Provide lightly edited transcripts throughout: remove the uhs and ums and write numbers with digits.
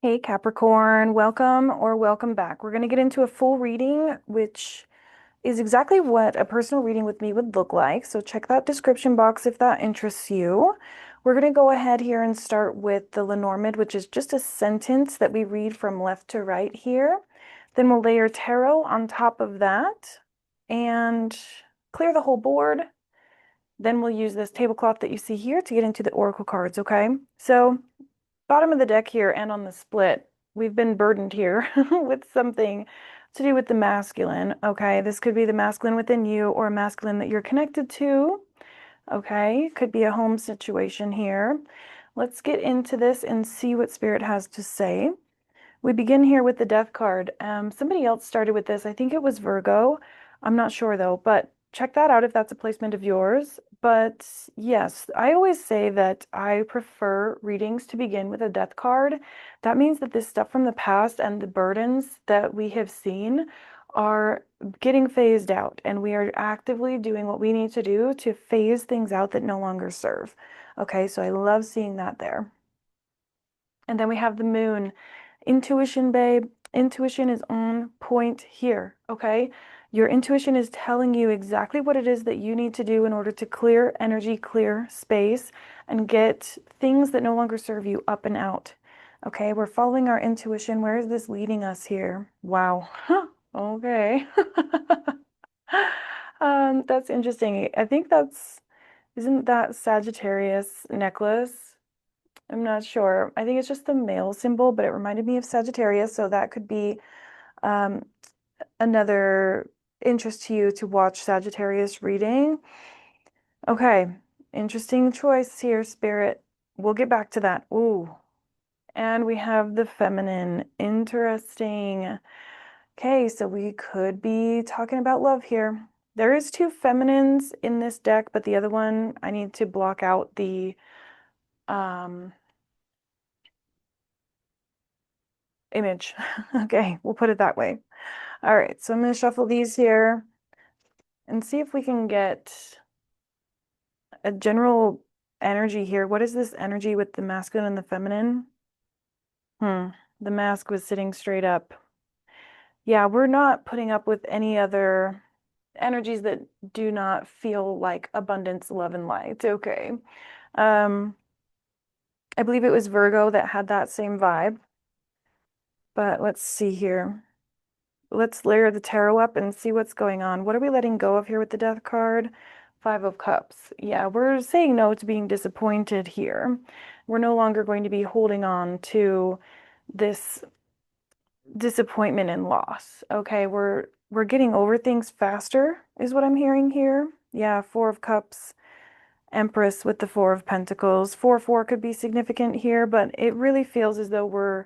Hey Capricorn, welcome or welcome back. We're going to get into a full reading, which is exactly what a personal reading with me would look like. So check that description box if that interests you. We're going to go ahead here and start with the Lenormand, which is just a sentence that we read from left to right here. Then we'll layer tarot on top of that and clear the whole board. Then we'll use this tablecloth that you see here to get into the oracle cards, okay? So bottom of the deck here and on the split, we've been burdened here with something to do with the masculine. Okay, this could be the masculine within you or a masculine that you're connected to. Okay, could be a home situation here. Let's get into this and see what Spirit has to say. We begin here with the Death card. Somebody else started with this. I think it was Virgo. I'm not sure though, but check that out if that's a placement of yours. But yes, I always say that I prefer readings to begin with a Death card. That means that this stuff from the past and the burdens that we have seen are getting phased out, and we are actively doing what we need to do to phase things out that no longer serve. Okay, so I love seeing that there. And then we have the moon. Intuition, babe. Intuition is on point here, okay? Your intuition is telling you exactly what it is that you need to do in order to clear energy, clear space, and get things that no longer serve you up and out. Okay, we're following our intuition. Where is this leading us here? Wow. Okay. That's interesting. I think isn't that Sagittarius necklace? I'm not sure. I think it's just the male symbol, but it reminded me of Sagittarius, so that could be um, another interest to you to watch Sagittarius reading. Okay, interesting choice here, Spirit. We'll get back to that. Ooh, and we have the feminine. Interesting. Okay, so we could be talking about love here. There is two feminines in this deck, but the other one, I need to block out the um, image. Okay, we'll put it that way. All right, so I'm going to shuffle these here and see if we can get a general energy here. What is this energy with the masculine and the feminine? The mask was sitting straight up. Yeah, we're not putting up with any other energies that do not feel like abundance, love, and light. Okay. Um, I believe it was Virgo that had that same vibe. But let's see here. Let's layer the tarot up and see what's going on. What are we letting go of here with the Death card? Five of Cups. Yeah, we're saying no to being disappointed here. We're no longer going to be holding on to this disappointment and loss. Okay, we're getting over things faster, is what I'm hearing here. Yeah, Four of Cups, Empress with the Four of Pentacles. 4-4 could be significant here, but it really feels as though we're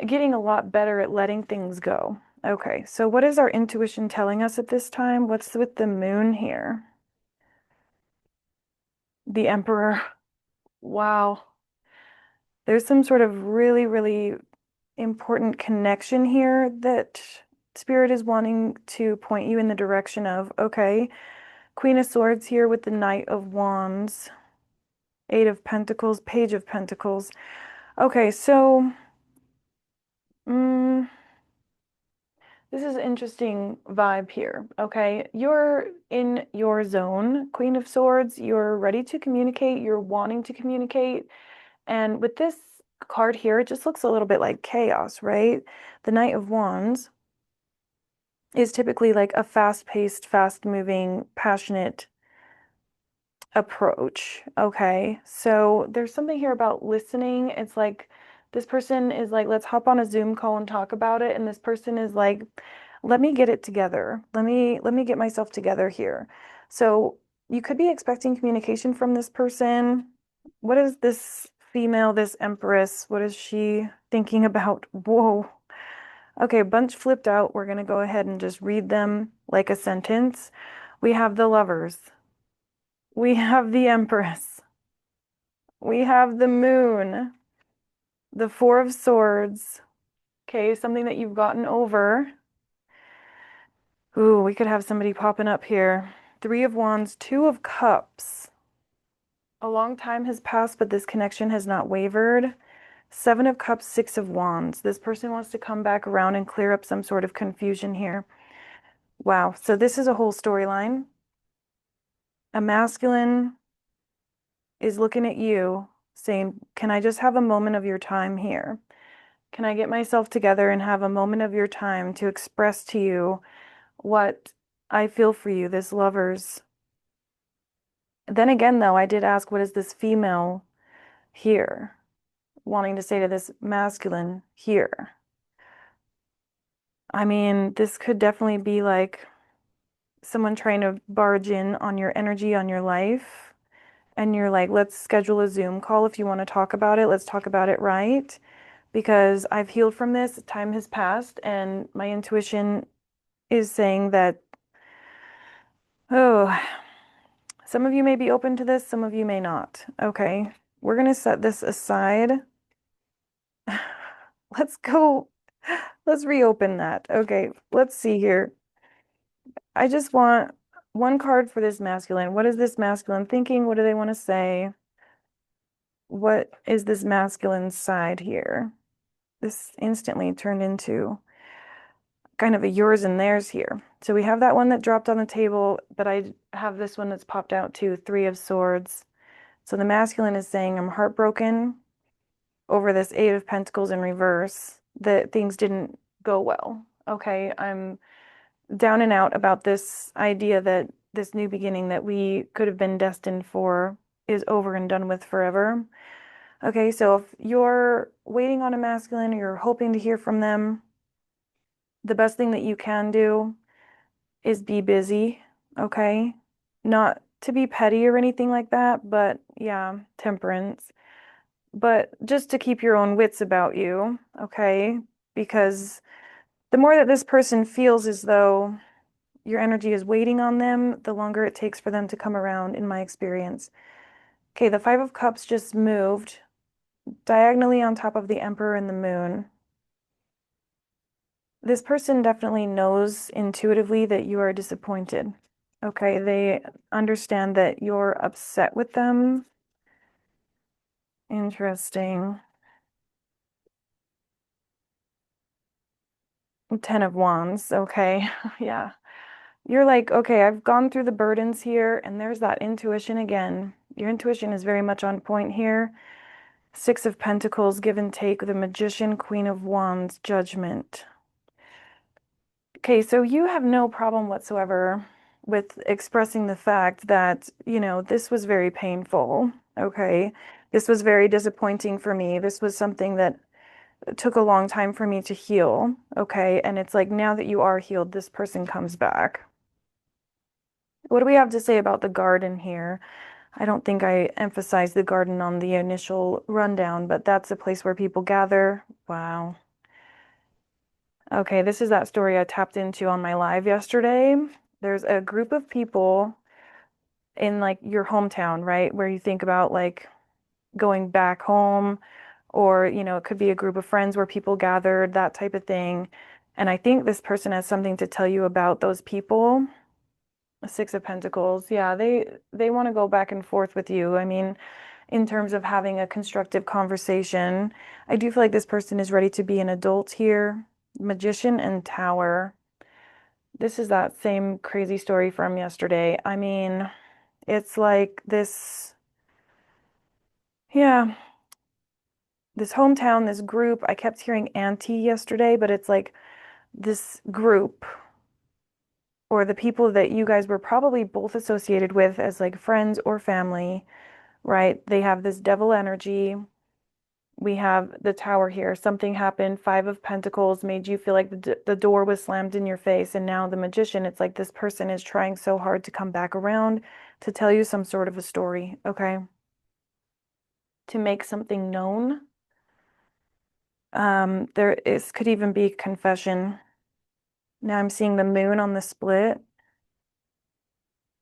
getting a lot better at letting things go. Okay, so what is our intuition telling us at this time? What's with the moon here? The Emperor. Wow. There's some sort of really, really important connection here that Spirit is wanting to point you in the direction of. Okay, Queen of Swords here with the Knight of Wands, Eight of Pentacles, Page of Pentacles. Okay, so mm, this is an interesting vibe here, okay? You're in your zone, Queen of Swords. You're ready to communicate. You're wanting to communicate. And with this card here, it just looks a little bit like chaos, right? The Knight of Wands is typically like a fast-paced, fast-moving, passionate approach. Okay. So there's something here about listening. It's like this person is like, let's hop on a Zoom call and talk about it. And this person is like, let me get it together. Let me get myself together here. So you could be expecting communication from this person. What is this female, this Empress? What is she thinking about? Whoa. Okay, bunch flipped out. We're gonna go ahead and just read them like a sentence. We have the Lovers. We have the Empress. We have the Moon, the Four of Swords. Okay, something that you've gotten over. Ooh, we could have somebody popping up here. Three of Wands, Two of Cups. A long time has passed, but this connection has not wavered. Seven of Cups, Six of Wands. This person wants to come back around and clear up some sort of confusion here. Wow. So this is a whole storyline. A masculine is looking at you saying, can I just have a moment of your time here? Can I get myself together and have a moment of your time to express to you what I feel for you, this lovers? Then again, though, I did ask, what is this female here wanting to say to this masculine here? I mean, this could definitely be like someone trying to barge in on your energy, on your life. And you're like, let's schedule a Zoom call if you want to talk about it. Let's talk about it right. Because I've healed from this, time has passed, and my intuition is saying that, oh, some of you may be open to this, some of you may not. Okay, we're going to set this aside. Let's go. Let's reopen that. Okay, let's see here. I just want one card for this masculine. What is this masculine thinking? What do they want to say? What is this masculine side here? This instantly turned into kind of a yours and theirs here. So we have that one that dropped on the table, but I have this one that's popped out too, Three of Swords. So the masculine is saying, I'm heartbroken over this Eight of Pentacles in reverse, that things didn't go well. Okay, I'm down and out about this idea that this new beginning that we could have been destined for is over and done with forever. Okay, so if you're waiting on a masculine or you're hoping to hear from them, the best thing that you can do is be busy, okay? Not to be petty or anything like that, but yeah, temperance. But just to keep your own wits about you, okay? Because the more that this person feels as though your energy is waiting on them, the longer it takes for them to come around, in my experience. Okay, the Five of Cups just moved diagonally on top of the Emperor and the Moon. This person definitely knows intuitively that you are disappointed. Okay, they understand that you're upset with them. Interesting. Ten of Wands. Okay, yeah. You're like, okay, I've gone through the burdens here, and there's that intuition again. Your intuition is very much on point here. Six of Pentacles, give and take, the Magician, Queen of Wands, Judgment. Okay, so you have no problem whatsoever with expressing the fact that, this was very painful. Okay, this was very disappointing for me. This was something that took a long time for me to heal. Okay, and it's like now that you are healed, this person comes back. What do we have to say about the garden here? I don't think I emphasized the garden on the initial rundown, but that's a place where people gather. Wow. Okay, this is that story I tapped into on my live yesterday. There's a group of people in like your hometown, right? Where you think about like going back home, or, it could be a group of friends where people gathered, that type of thing. And I think this person has something to tell you about those people. Six of Pentacles. Yeah, they want to go back and forth with you. I mean, in terms of having a constructive conversation, I do feel like this person is ready to be an adult here. Magician and Tower. This is that same crazy story from yesterday. I mean, it's like this, yeah, this hometown, this group. I kept hearing auntie yesterday, but it's like this group or the people that you guys were probably both associated with as like friends or family, right? They have this devil energy. We have the Tower here. Something happened. Five of Pentacles made you feel like the door was slammed in your face. And now the Magician, it's like this person is trying so hard to come back around to tell you some sort of a story, okay? To make something known. Could even be confession. Now I'm seeing the Moon on the split.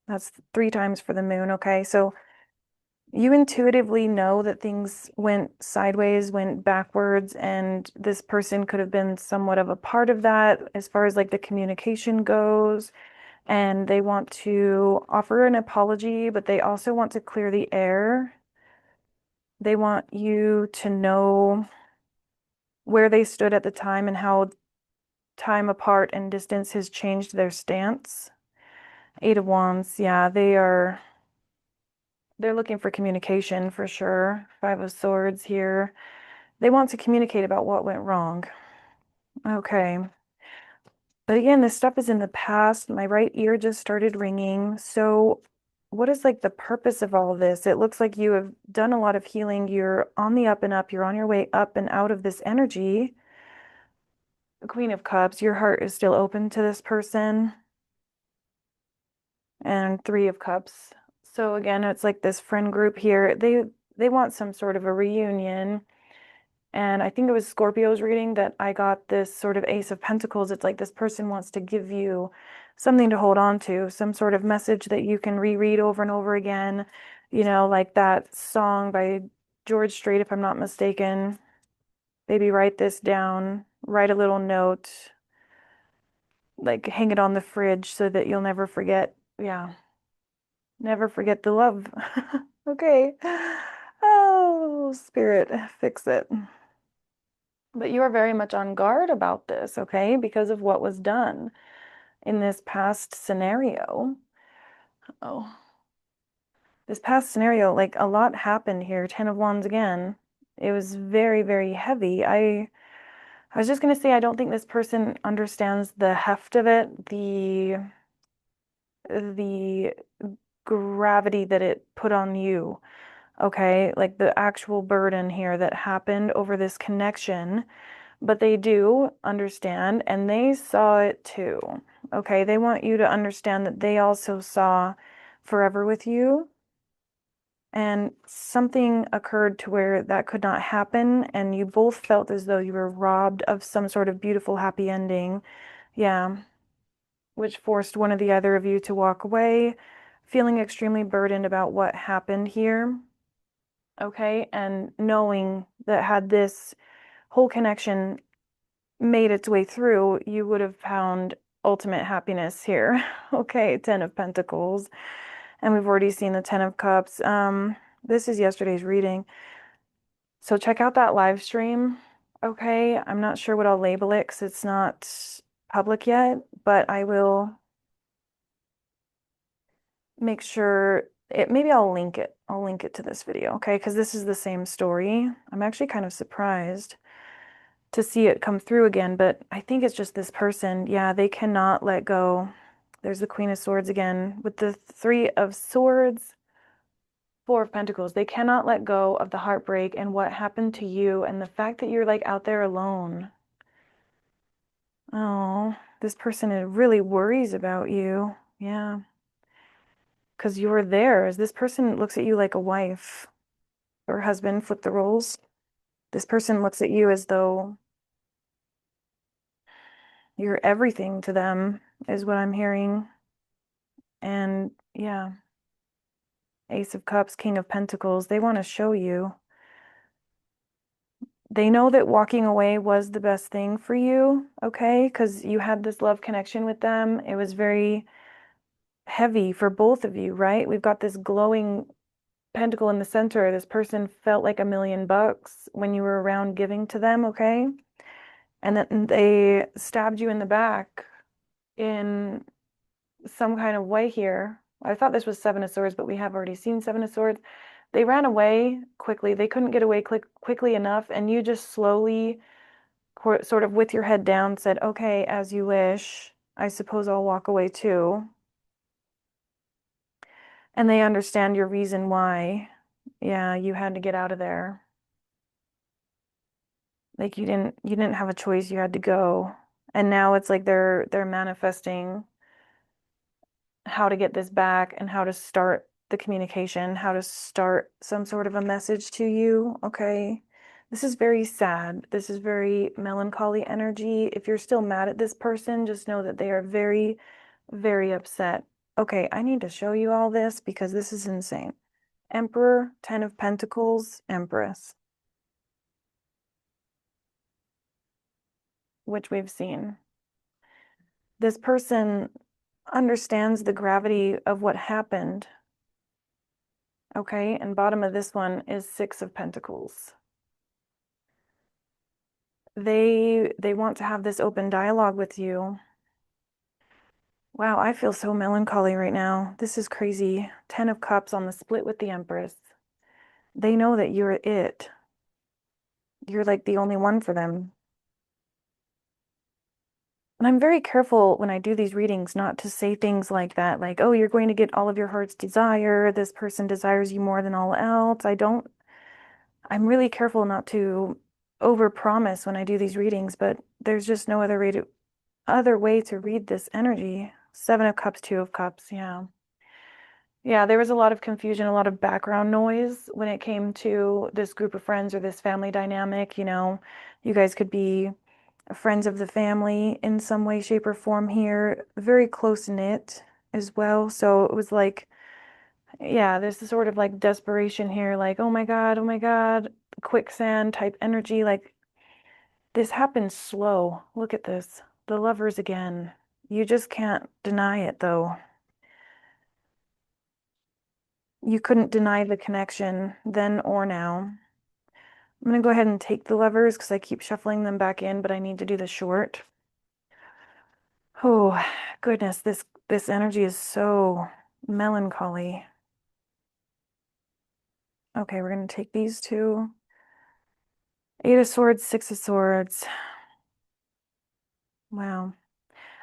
That's three times for the Moon, okay? So you intuitively know that things went sideways, went backwards, and this person could have been somewhat of a part of that as far as like the communication goes. And they want to offer an apology, but they also want to clear the air. They want you to know where they stood at the time and how time apart and distance has changed their stance. Eight of Wands, yeah, they're looking for communication for sure. Five of Swords here. They want to communicate about what went wrong. Okay. But again, this stuff is in the past. My right ear just started ringing. So what is like the purpose of all of this? It looks like you have done a lot of healing. You're on the up and up. You're on your way up and out of this energy. The Queen of Cups, your heart is still open to this person. And Three of Cups. So again, it's like this friend group here. They want some sort of a reunion. And I think it was Scorpio's reading that I got this sort of Ace of Pentacles. It's like this person wants to give you something to hold on to, some sort of message that you can reread over and over again. You know, like that song by George Strait, if I'm not mistaken. Maybe write this down, write a little note, like hang it on the fridge so that you'll never forget. Yeah, never forget the love. Okay. Oh, Spirit, fix it. But you are very much on guard about this, okay? Because of what was done in this past scenario. Oh, this past scenario, like a lot happened here. Ten of Wands again. It was very, very heavy. I was just gonna say I don't think this person understands the heft of it, the gravity that it put on you. Okay, like the actual burden here that happened over this connection. But they do understand and they saw it too. Okay, they want you to understand that they also saw forever with you. And something occurred to where that could not happen. And you both felt as though you were robbed of some sort of beautiful, happy ending. Yeah, which forced one or the other of you to walk away, feeling extremely burdened about what happened here. Okay, and knowing that had this whole connection made its way through, you would have found ultimate happiness here. Okay, Ten of Pentacles. And we've already seen the Ten of Cups. This is yesterday's reading. So check out that live stream. Okay, I'm not sure what I'll label it because it's not public yet, but I will make sure it, maybe I'll link it. I'll link it to this video, okay? Because this is the same story. I'm actually kind of surprised to see it come through again, but I think it's just this person. Yeah, they cannot let go. There's the Queen of Swords again with the Three of Swords, Four of Pentacles. They cannot let go of the heartbreak and what happened to you and the fact that you're like out there alone. Oh, this person really worries about you. Yeah, because you're theirs. This person looks at you like a wife or husband, flip the roles. This person looks at you as though you're everything to them, is what I'm hearing. And yeah, Ace of Cups, King of Pentacles, they want to show you. They know that walking away was the best thing for you, okay? Because you had this love connection with them. It was very heavy for both of you, right? We've got this glowing pentacle in the center. This person felt like $1,000,000 when you were around giving to them, okay? And then they stabbed you in the back in some kind of way here. I thought this was Seven of Swords, but we have already seen Seven of Swords. They ran away quickly. They couldn't get away quickly enough, and you just slowly, sort of with your head down, said, okay, as you wish. I suppose I'll walk away too. And they understand your reason why. Yeah, you had to get out of there. Like you didn't have a choice, you had to go. And now it's like they're manifesting how to get this back and how to start the communication, how to start some sort of a message to you. Okay. This is very sad. This is very melancholy energy. If you're still mad at this person, just know that they are very, very upset. Okay, I need to show you all this because this is insane. Emperor, Ten of Pentacles, Empress, which we've seen. This person understands the gravity of what happened. Okay, and bottom of this one is Six of Pentacles. They want to have this open dialogue with you. Wow, I feel so melancholy right now. This is crazy. 10 of Cups on the split with the Empress. They know that you're it. You're like the only one for them. And I'm very careful when I do these readings not to say things like that, like, oh, you're going to get all of your heart's desire. This person desires you more than all else. I'm really careful not to overpromise when I do these readings, but there's just no other way to read this energy. 7 of Cups, 2 of Cups. Yeah. Yeah, there was a lot of confusion, a lot of background noise when it came to this group of friends or this family dynamic. You guys could be friends of the family in some way, shape, or form here, very close knit as well. So it was like, yeah, there's this sort of like desperation here, like, oh my God, quicksand type energy. Like, this happens slow. Look at this. The lovers again. You just can't deny it, though. You couldn't deny the connection then or now. I'm going to go ahead and take the lovers because I keep shuffling them back in, but I need to do the short. Oh, goodness, this energy is so melancholy. Okay, we're going to take these two. 8 of Swords, 6 of Swords. Wow.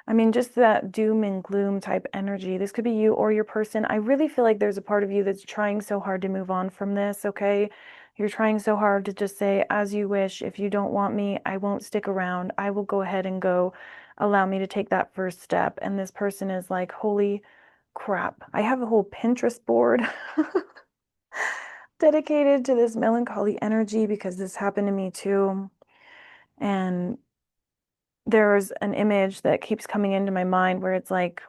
I mean, just that doom and gloom type energy. This could be you or your person. I really feel like there's a part of you that's trying so hard to move on from this, okay? You're trying so hard to just say, as you wish. If you don't want me, I won't stick around. I will go ahead and go. Allow me to take that first step. And this person is like, holy crap. I have a whole Pinterest board dedicated to this melancholy energy because this happened to me too. And there's an image that keeps coming into my mind where it's like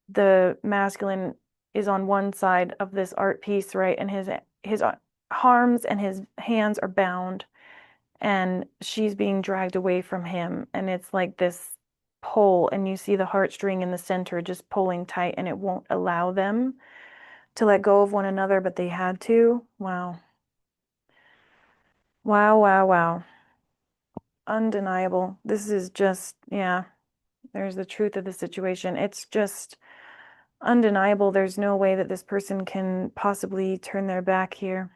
the masculine is on one side of this art piece, right? And his arms and his hands are bound, and she's being dragged away from him. And it's like this pull, and you see the heartstring in the center just pulling tight, and it won't allow them to let go of one another, but they had to. Wow. Wow, wow, wow. Undeniable. This is just, yeah, there's the truth of the situation. It's just undeniable. There's no way that this person can possibly turn their back here.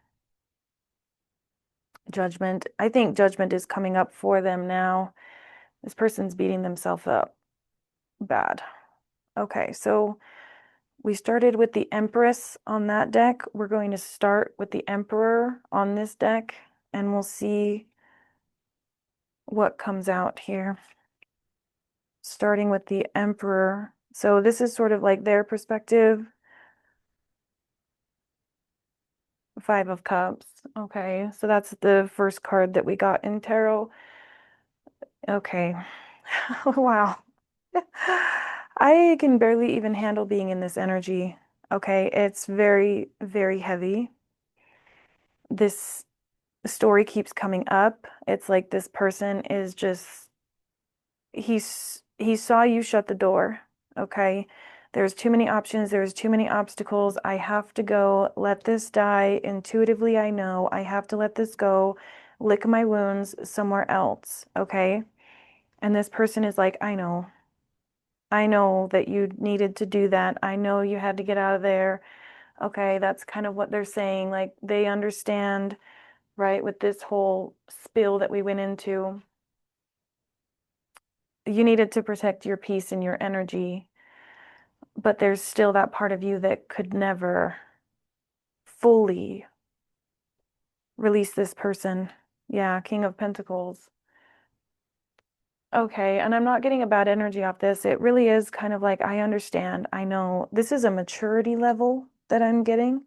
Judgment. I think judgment is coming up for them now. This person's beating themselves up bad. Okay, so we started with the Empress on that deck. We're going to start with the Emperor on this deck, and we'll see what comes out here. Starting with the Emperor. So this is sort of like their perspective. 5 of Cups. Okay, so that's the first card that we got in tarot. Okay. Wow. I can barely even handle being in this energy. Okay, it's very, very heavy. This story keeps coming up. It's like this person is just he saw you shut the door. Okay. There's too many options, there's too many obstacles. I have to go, let this die. Intuitively, I know I have to let this go, lick my wounds somewhere else. Okay. And this person is like, I know. I know that you needed to do that. I know you had to get out of there. Okay, that's kind of what they're saying. Like they understand, right, with this whole spill that we went into. You needed to protect your peace and your energy, but there's still that part of you that could never fully release this person. Yeah, King of Pentacles. Okay, and I'm not getting a bad energy off this. It really is kind of like, I understand. I know this is a maturity level that I'm getting.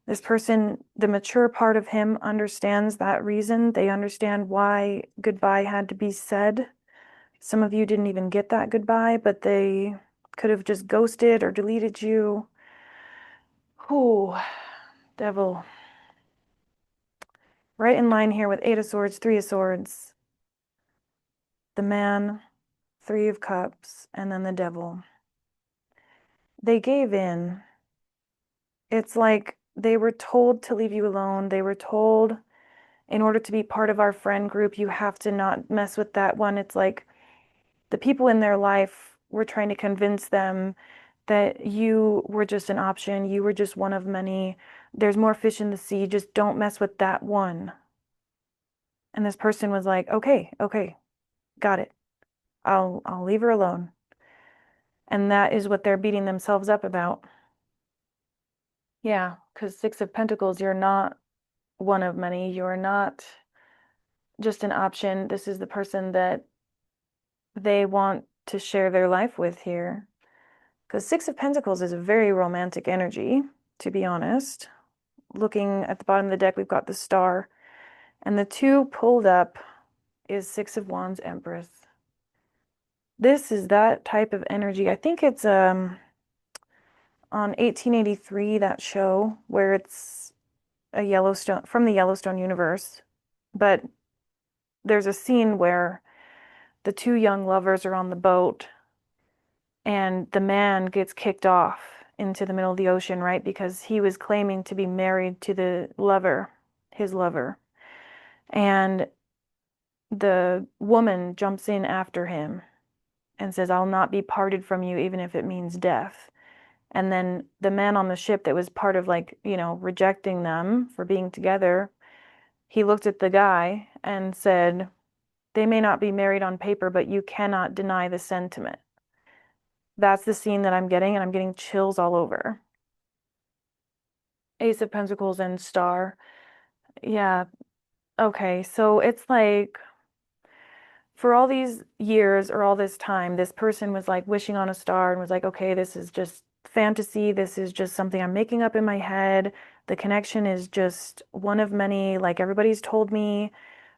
This person, the mature part of him understands that reason. They understand why goodbye had to be said. Some of you didn't even get that goodbye, but they could have just ghosted or deleted you. Oh, devil. Right in line here with 8 of Swords, 3 of Swords. The man, 3 of Cups, and then the devil. They gave in. It's like they were told to leave you alone. They were told in order to be part of our friend group, you have to not mess with that one. It's like the people in their life, we're trying to convince them that you were just an option. You were just one of many. There's more fish in the sea. Just don't mess with that one. And this person was like, okay, okay, got it. I'll leave her alone. And that is what they're beating themselves up about. Yeah, because Six of Pentacles, you're not one of many. You're not just an option. This is the person that they want to share their life with here. Because Six of Pentacles is a very romantic energy, to be honest. Looking at the bottom of the deck, we've got the Star. And the two pulled up is Six of Wands, Empress. This is that type of energy. I think it's on 1883, that show where it's a Yellowstone from the Yellowstone universe. But there's a scene where the two young lovers are on the boat and the man gets kicked off into the middle of the ocean, right? Because he was claiming to be married to the lover, his lover. And the woman jumps in after him and says, I'll not be parted from you, even if it means death. And then the man on the ship that was part of, like, rejecting them for being together, he looked at the guy and said, they may not be married on paper, but you cannot deny the sentiment. That's the scene that I'm getting, and I'm getting chills all over. Ace of Pentacles and Star. Yeah. Okay. So it's like for all these years or all this time, this person was like wishing on a star and was like, okay, this is just fantasy. This is just something I'm making up in my head. The connection is just one of many, like everybody's told me,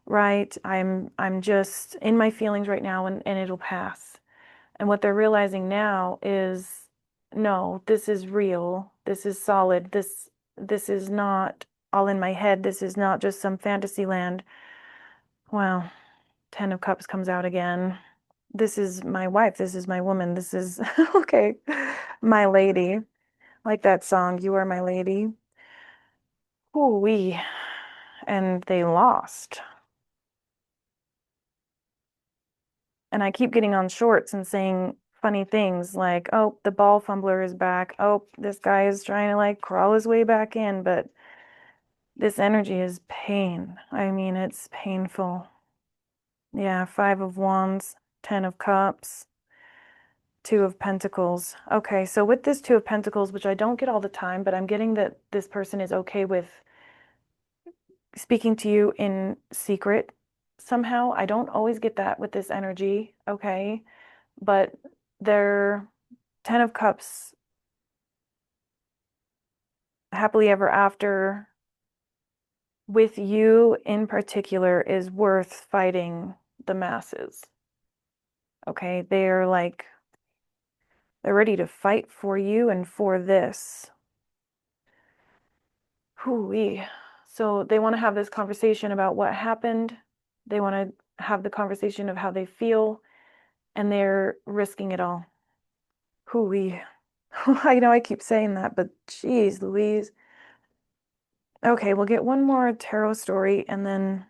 right? I'm just in my feelings right now and it'll pass. And what they're realizing now is, no, this is real. This is solid. This is not all in my head. This is not just some fantasy land. Wow. Ten of Cups comes out again. This is my wife. This is my woman. This is okay. My lady. Like that song, You Are My Lady. Ooh wee. And they lost. And I keep getting on shorts and saying funny things like, oh, the ball fumbler is back. Oh, this guy is trying to like crawl his way back in. But this energy is pain. I mean, it's painful. Yeah, Five of Wands, Ten of Cups. Two of Pentacles. Okay, so with this Two of Pentacles, which I don't get all the time, but I'm getting that this person is okay with speaking to you in secret somehow. I don't always get that with this energy, okay? But their Ten of Cups, happily ever after, with you in particular, is worth fighting the masses. Okay, they're like, they're ready to fight for you and for this. Hoo-wee. So they want to have this conversation about what happened. They want to have the conversation of how they feel, and they're risking it all. Hoo-wee. I know I keep saying that, but geez, Louise. Okay, we'll get one more tarot story and then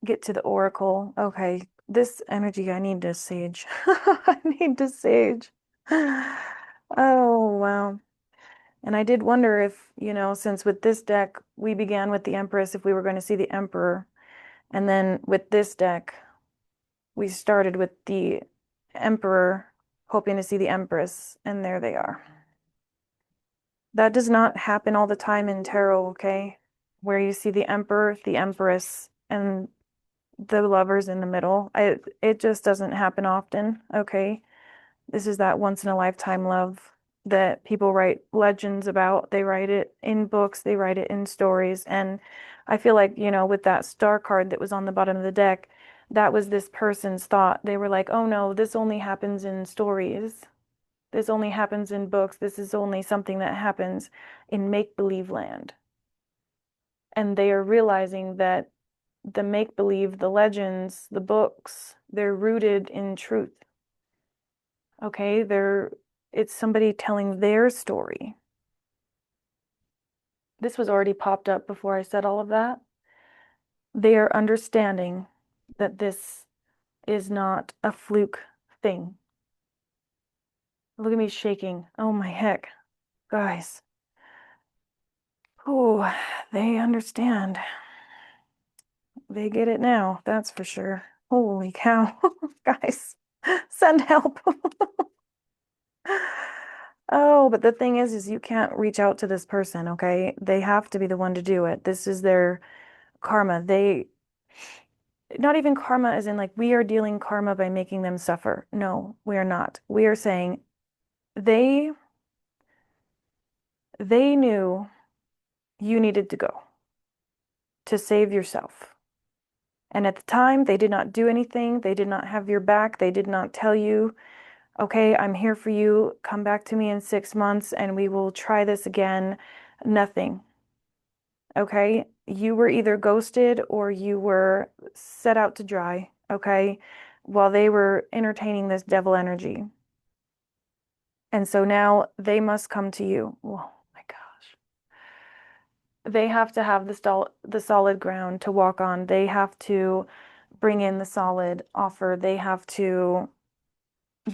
get to the oracle. Okay, this energy, I need to sage. I need to sage. Oh, wow. And I did wonder if, since with this deck, we began with the Empress, if we were going to see the Emperor. And then with this deck, we started with the Emperor, hoping to see the Empress. And there they are. That does not happen all the time in tarot, okay? Where you see the Emperor, the Empress, and the lovers in the middle. It just doesn't happen often, okay? This is that once in a lifetime love that people write legends about. They write it in books, they write it in stories. And I feel like, with that star card that was on the bottom of the deck, that was this person's thought. They were like, oh no, this only happens in stories. This only happens in books. This is only something that happens in make-believe land. And they are realizing that the make-believe, the legends, the books, they're rooted in truth. Okay, it's somebody telling their story. This was already popped up before I said all of that. They are understanding that this is not a fluke thing. Look at me shaking. Oh my heck. Guys. Oh, they understand. They get it now, that's for sure. Holy cow. Guys, send help. Oh, but the thing is you can't reach out to this person, okay? They have to be the one to do it. This is their karma. Not even karma as in like we are dealing karma by making them suffer. No, we are not. We are saying they they knew you needed to go to save yourself. And at the time, they did not do anything. They did not have your back. They did not tell you, okay, I'm here for you. Come back to me in 6 months and we will try this again. Nothing. Okay. You were either ghosted or you were set out to dry. Okay. While they were entertaining this devil energy. And so now they must come to you. Oh my gosh. They have to have the solid ground to walk on. They have to bring in the solid offer. They have to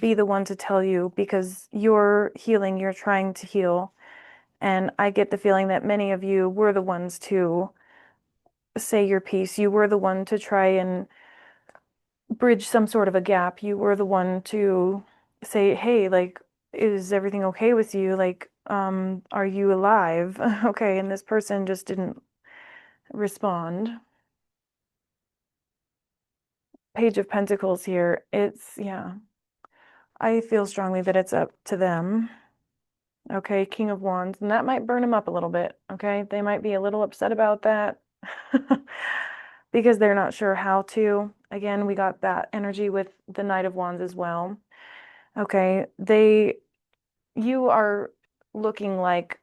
be the one to tell you because you're healing, you're trying to heal. And I get the feeling that many of you were the ones to say your piece. You were the one to try and bridge some sort of a gap. You were the one to say, hey, like, is everything okay with you? Like, are you alive? Okay, and this person just didn't respond. Page of Pentacles here. Yeah, I feel strongly that it's up to them. Okay, King of Wands, and that might burn them up a little bit. Okay, they might be a little upset about that because they're not sure how to. Again, we got that energy with the Knight of Wands as well. Okay, you are looking like,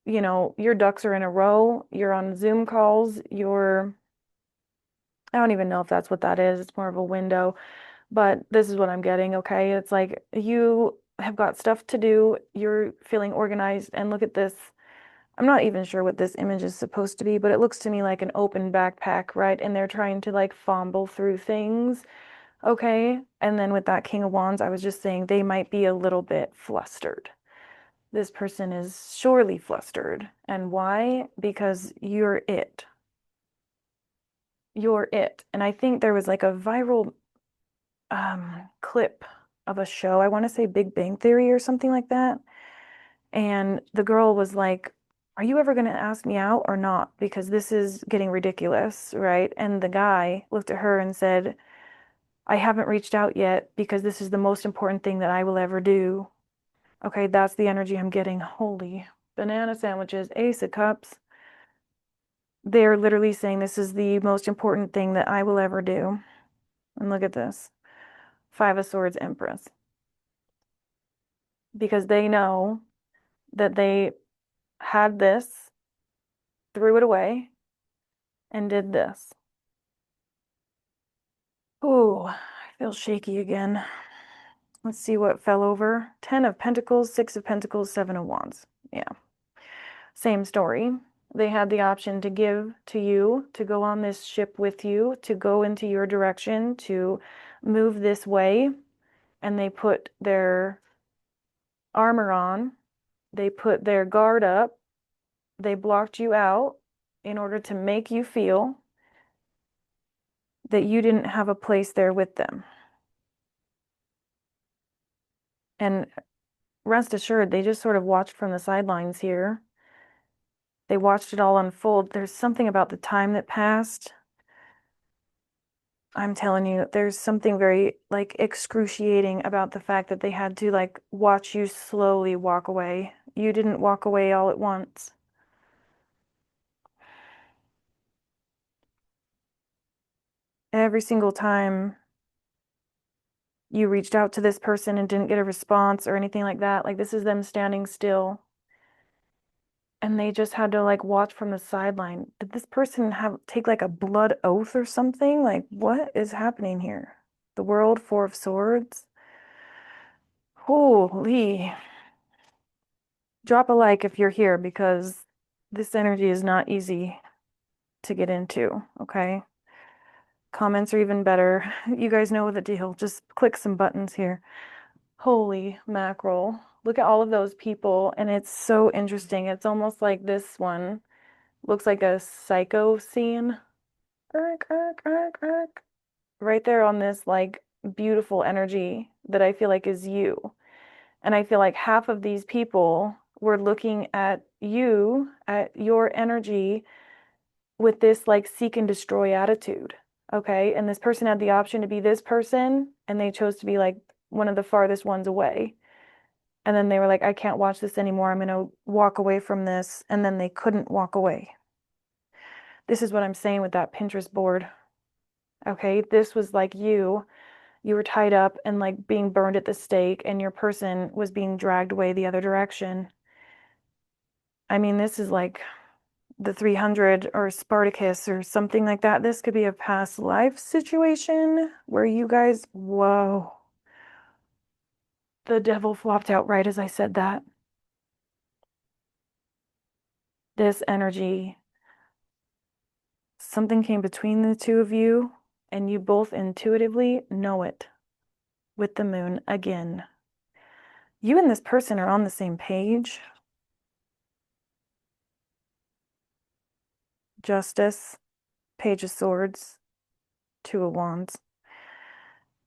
your ducks are in a row. You're on Zoom calls. I don't even know if that's what that is. It's more of a window. But this is what I'm getting, okay? It's like you have got stuff to do, you're feeling organized, and look at this. I'm not even sure what this image is supposed to be, but it looks to me like an open backpack, right? And they're trying to like fumble through things, okay? And then with that King of Wands, I was just saying they might be a little bit flustered. This person is surely flustered. And why? Because you're it. You're it. And I think there was like a viral clip of a show. I want to say Big Bang Theory or something like that. And the girl was like, are you ever going to ask me out or not? Because this is getting ridiculous, right? And the guy looked at her and said, I haven't reached out yet because this is the most important thing that I will ever do. Okay, that's the energy I'm getting. Holy banana sandwiches, Ace of Cups. They're literally saying this is the most important thing that I will ever do. And look at this. Five of Swords, Empress. Because they know that they had this, threw it away, and did this. Ooh, I feel shaky again. Let's see what fell over. 10 of Pentacles, 6 of Pentacles, 7 of Wands. Yeah, same story. They had the option to give to you, to go on this ship with you, to go into your direction, to move this way, and they put their armor on. They put their guard up. They blocked you out in order to make you feel that you didn't have a place there with them. And rest assured, they just sort of watched from the sidelines here. They watched it all unfold. There's something about the time that passed. I'm telling you, there's something very like excruciating about the fact that they had to like watch you slowly walk away. You didn't walk away all at once. Every single time you reached out to this person and didn't get a response or anything like that, like this is them standing still. And they just had to like watch from the sideline. Did this person take like a blood oath or something? Like, what is happening here? The World, Four of Swords. Holy. Drop a like if you're here because this energy is not easy to get into, okay? Comments are even better. You guys know the deal. Just click some buttons here. Holy mackerel. Look at all of those people, and it's so interesting. It's almost like this one looks like a psycho scene. Right there on this like beautiful energy that I feel like is you. And I feel like half of these people were looking at you, at your energy with this like seek and destroy attitude. Okay. And this person had the option to be this person, and they chose to be like one of the farthest ones away. And then they were like, I can't watch this anymore. I'm going to walk away from this. And then they couldn't walk away. This is what I'm saying with that Pinterest board. Okay. This was like you were tied up and like being burned at the stake, and your person was being dragged away the other direction. I mean, this is like the 300 or Spartacus or something like that. This could be a past life situation where you guys, whoa, the devil flopped out right as I said that. This energy, something came between the two of you, and you both intuitively know it with the moon again. You and this person are on the same page. Justice, Page of Swords, Two of Wands.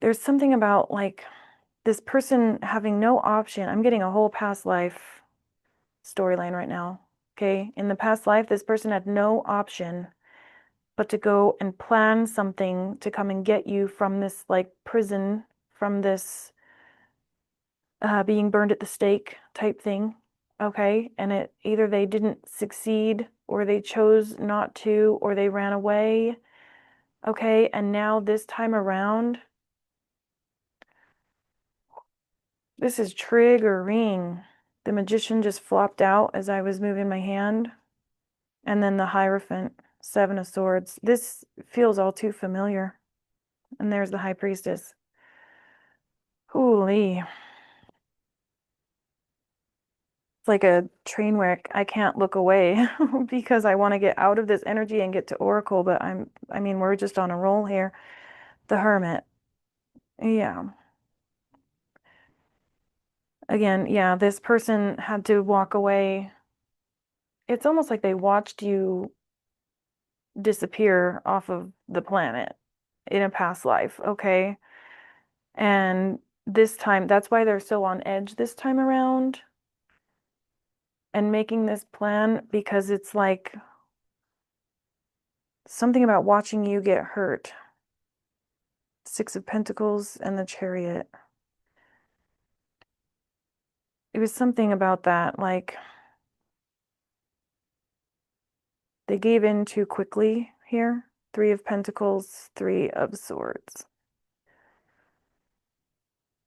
There's something about like this person having no option. I'm getting a whole past life storyline right now. Okay. In the past life, this person had no option but to go and plan something to come and get you from this like prison, from this being burned at the stake type thing. Okay. And it either they didn't succeed, or they chose not to, or they ran away. Okay. And now this time around, this is triggering. The Magician just flopped out as I was moving my hand. And then the Hierophant, Seven of Swords. This feels all too familiar. And there's the High Priestess. Holy. It's like a train wreck. I can't look away because I want to get out of this energy and get to Oracle, but I mean, we're just on a roll here. The Hermit. Yeah. Again, yeah, this person had to walk away. It's almost like they watched you disappear off of the planet in a past life, okay? And this time, that's why they're so on edge this time around and making this plan, because it's like something about watching you get hurt. Six of Pentacles and the Chariot. It was something about that, like they gave in too quickly here. Three of Pentacles, Three of Swords.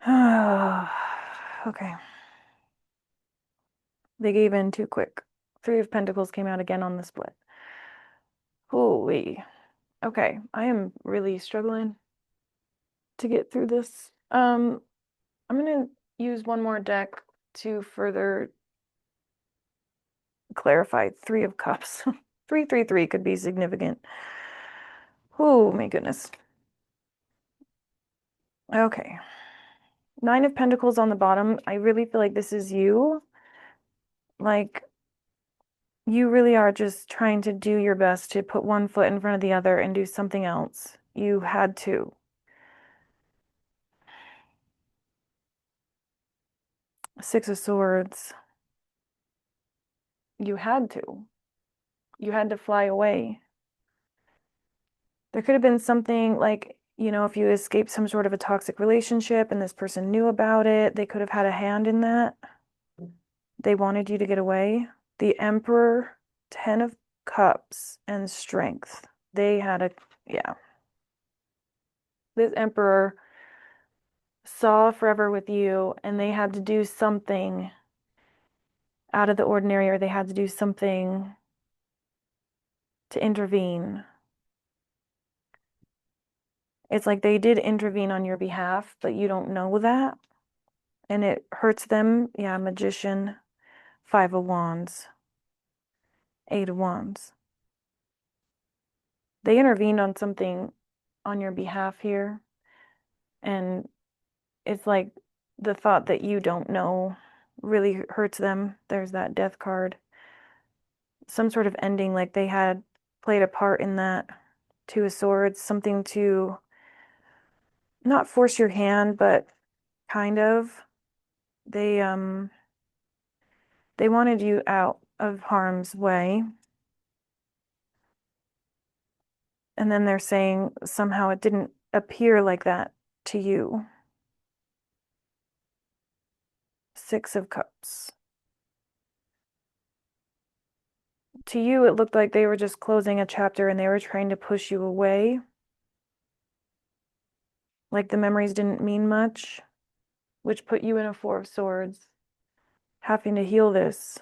Okay. They gave in too quick. Three of Pentacles came out again on the split. Holy. Okay, I am really struggling to get through this. I'm gonna use one more deck to further clarify. Three of Cups. 333 could be significant. Oh my goodness. Okay. Nine of Pentacles on the bottom. I really feel like this is you. Like, you really are just trying to do your best to put one foot in front of the other and do something else. You had to. Six of Swords. You had to. You had to fly away. There could have been something like, you know, if you escaped some sort of a toxic relationship and this person knew about it, they could have had a hand in that. They wanted you to get away. The Emperor, 10 of Cups, and Strength. They had a, yeah. This Emperor saw forever with you, and they had to do something out of the ordinary, or they had to do something to intervene. It's like they did intervene on your behalf, but you don't know that. And it hurts them. Yeah, Magician, Five of Wands, Eight of Wands. They intervened on something on your behalf here, and it's like the thought that you don't know really hurts them. There's that death card. Some sort of ending, like they had played a part in that. Two of Swords, something to not force your hand, but kind of. They um they wanted you out of harm's way. And then they're saying somehow it didn't appear like that to you. Six of Cups. To you, it looked like they were just closing a chapter and they were trying to push you away. Like the memories didn't mean much, which put you in a Four of Swords, having to heal this.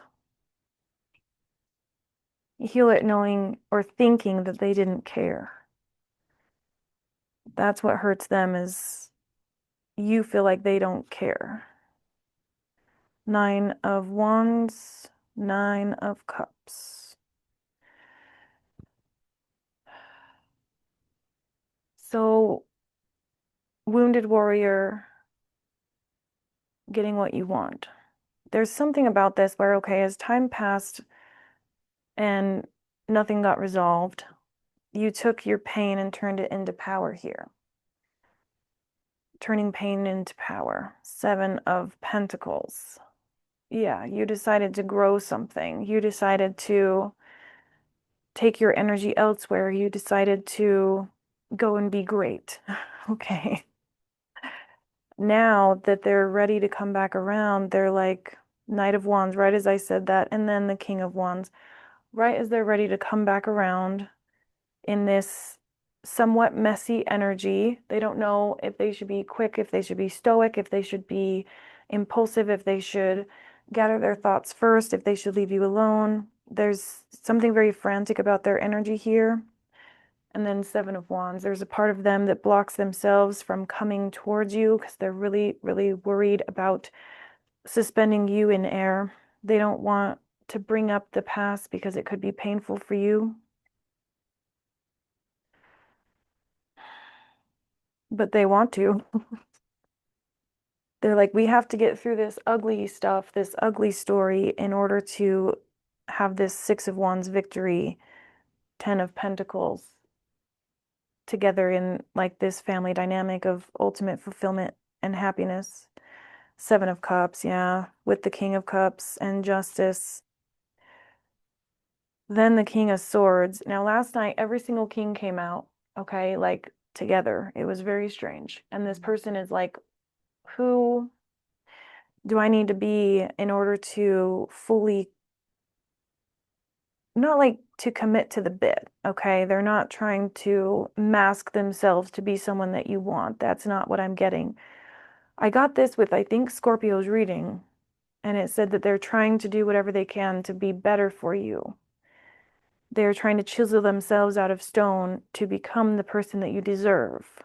You heal it knowing or thinking that they didn't care. That's what hurts them, is you feel like they don't care. Nine of Wands, Nine of Cups. So, wounded warrior, getting what you want. There's something about this where, okay, as time passed and nothing got resolved, you took your pain and turned it into power here. Turning pain into power. Seven of Pentacles. Yeah, you decided to grow something. You decided to take your energy elsewhere. You decided to go and be great. Okay. Now that they're ready to come back around, they're like Knight of Wands, right as I said that, and then the King of Wands, right as they're ready to come back around in this somewhat messy energy. They don't know if they should be quick, if they should be stoic, if they should be impulsive, if they should gather their thoughts first, if they should leave you alone. There's something very frantic about their energy here. And then Seven of Wands, there's a part of them that blocks themselves from coming towards you because they're really, really worried about suspending you in air. They don't want to bring up the past because it could be painful for you. But they want to. They're like, we have to get through this ugly stuff, this ugly story, in order to have this Six of Wands victory, Ten of Pentacles together in like this family dynamic of ultimate fulfillment and happiness. Seven of Cups, yeah, with the King of Cups and Justice. Then the King of Swords. Now, last night, every single king came out, okay, like together. It was very strange. And this person is like, who do I need to be in order to fully, not like to commit to the bit, okay? They're not trying to mask themselves to be someone that you want. That's not what I'm getting. I got this with, I think, Scorpio's reading, and it said that they're trying to do whatever they can to be better for you. They're trying to chisel themselves out of stone to become the person that you deserve.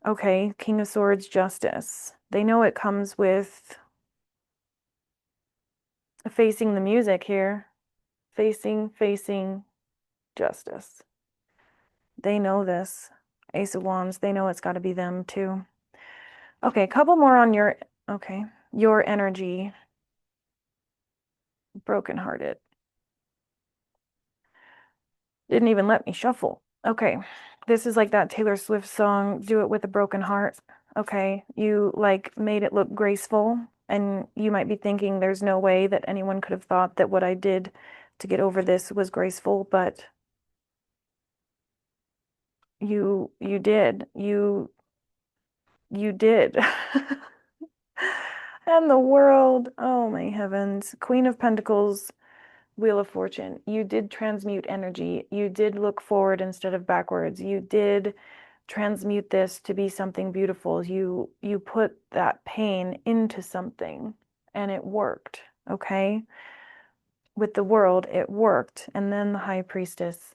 Okay, King of Swords, Justice. They know it comes with facing the music here. Facing Justice. They know this. Ace of Wands, they know it's got to be them too. Okay, a couple more on your, okay, your energy. Brokenhearted. Didn't even let me shuffle. Okay, this is like that Taylor Swift song, Do It With a Broken Heart. Okay, you like made it look graceful, and you might be thinking there's no way that anyone could have thought that what I did to get over this was graceful, but you did. You did. And the world, oh my heavens. Queen of Pentacles, Wheel of Fortune. You did transmute energy. You did look forward instead of backwards. You did transmute this to be something beautiful. You put that pain into something and it worked, okay? With the world, it worked. And then the High Priestess.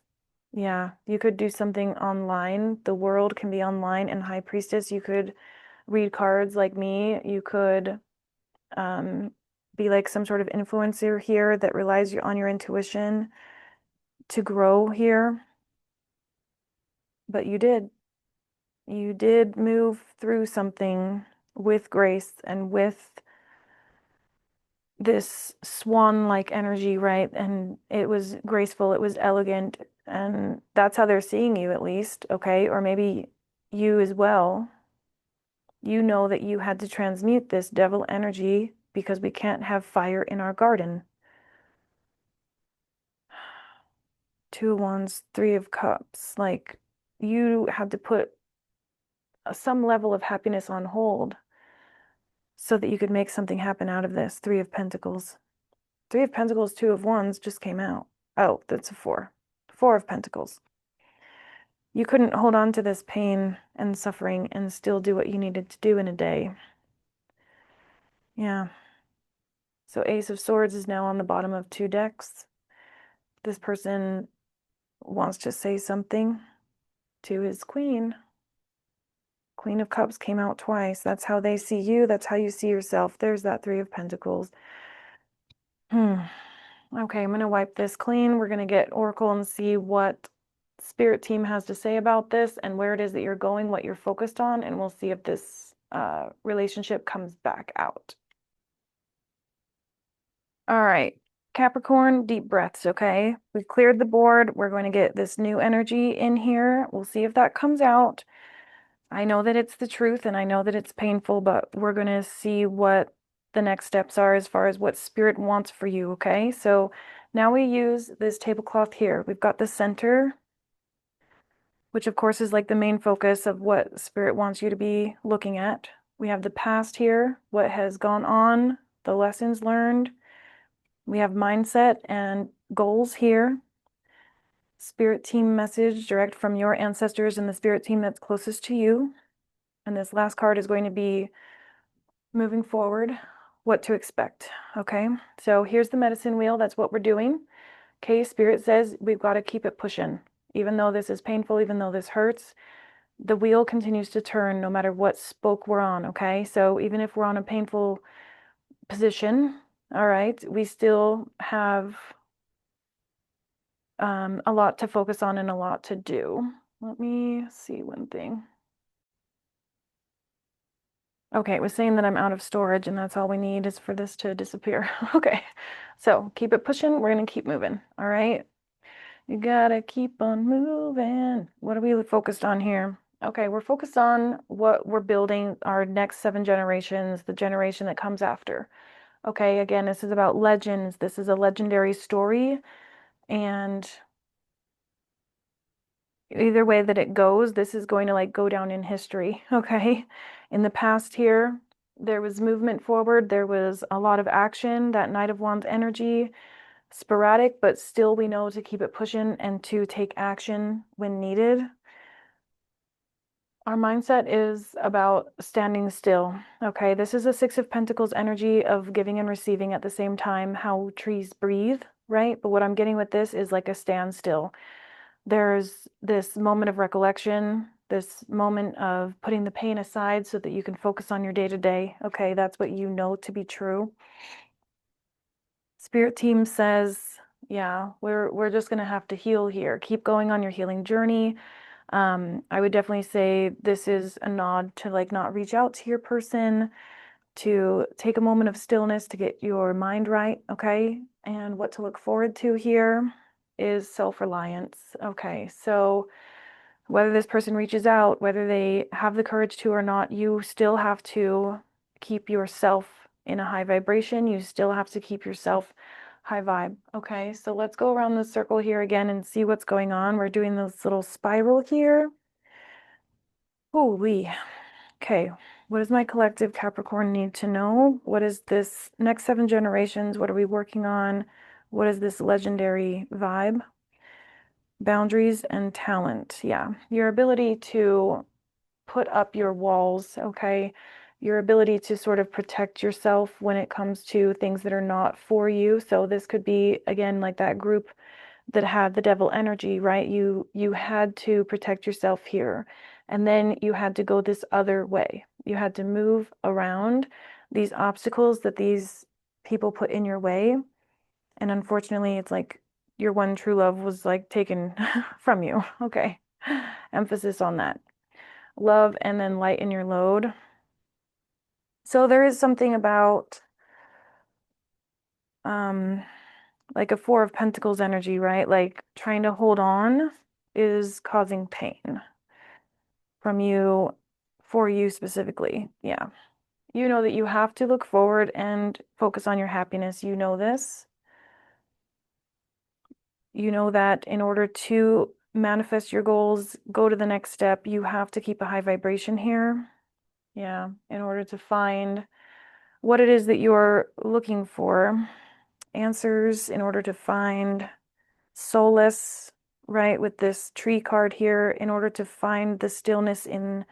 Yeah, you could do something online. The world can be online, and High Priestess, you could read cards like me. You could be like some sort of influencer here that relies on your intuition. to grow here, but you did. You did move through something with grace and with this swan-like energy, right? And it was graceful, it was elegant, and that's how they're seeing you, at least, okay? Or maybe you as well. You know that you had to transmute this devil energy because we can't have fire in our garden. Two of Wands, Three of Cups. Like, you had to put some level of happiness on hold so that you could make something happen out of this. Three of Pentacles. Three of Pentacles, Two of Wands just came out. Oh, that's a four. Four of Pentacles. You couldn't hold on to this pain and suffering and still do what you needed to do in a day. Yeah. So Ace of Swords is now on the bottom of two decks. This person wants to say something to his queen. Queen of Cups came out twice. That's how they see you. That's how you see yourself. There's that Three of Pentacles. Okay, I'm going to wipe this clean. We're going to get Oracle and see what Spirit team has to say about this and where it is that you're going, what you're focused on, and we'll see if this relationship comes back out. All right, Capricorn, deep breaths, okay? We've cleared the board. We're going to get this new energy in here. We'll see if that comes out. I know that it's the truth and I know that it's painful, but we're going to see what the next steps are as far as what Spirit wants for you, okay? So now we use this tablecloth here. We've got the center, which of course is like the main focus of what Spirit wants you to be looking at. We have the past here, what has gone on, the lessons learned. We have mindset and goals here. Spirit team message direct from your ancestors and the spirit team that's closest to you. And this last card is going to be moving forward, what to expect. Okay, so here's the medicine wheel. That's what we're doing. Okay, Spirit says we've got to keep it pushing. Even though this is painful, even though this hurts, the wheel continues to turn no matter what spoke we're on. Okay, so even if we're on a painful position, all right, we still have a lot to focus on and a lot to do. Let me see one thing. Okay, it was saying that I'm out of storage and that's all we need is for this to disappear. Okay, so keep it pushing. We're going to keep moving. All right. You gotta keep on moving. What are we focused on here? Okay, we're focused on what we're building our next 7 generations, the generation that comes after. Okay, again, this is about legends. This is a legendary story. And either way that it goes, this is going to like go down in history. Okay, in the past here, there was movement forward. There was a lot of action, that Knight of Wands energy, sporadic, but still we know to keep it pushing and to take action when needed. Our mindset is about standing still. Okay, this is a Six of Pentacles energy of giving and receiving at the same time, how trees breathe, right? But what I'm getting with this is like a standstill. There's this moment of recollection, this moment of putting the pain aside so that you can focus on your day-to-day. Okay, that's what you know to be true. Spirit team says, yeah, we're just gonna have to heal here. Keep going on your healing journey. I would definitely say this is a nod to like not reach out to your person, to take a moment of stillness to get your mind right, okay? And what to look forward to here is self-reliance. Okay, so whether this person reaches out, whether they have the courage to or not, you still have to keep yourself in a high vibration. You still have to keep yourself high vibe. Okay, so let's go around the circle here again and see what's going on. We're doing this little spiral here. Holy. Okay, what does my collective Capricorn need to know? What is this next 7 generations? What are we working on? What is this legendary vibe? Boundaries and talent. Yeah, your ability to put up your walls, okay? Your ability to sort of protect yourself when it comes to things that are not for you. So this could be, again, like that group that had the devil energy, right? You had to protect yourself here. And then you had to go this other way. You had to move around these obstacles that these people put in your way. And unfortunately, it's like your one true love was like taken from you. Okay. Emphasis on that. Love and then lighten your load. So there is something about um like a Four of Pentacles energy, right? Like trying to hold on is causing pain from you, for you specifically. Yeah. You know that you have to look forward and focus on your happiness. You know this. You know that in order to manifest your goals, go to the next step, you have to keep a high vibration here. Yeah, in order to find what it is that you're looking for, answers, in order to find solace, right, with this tree card here, in order to find the stillness in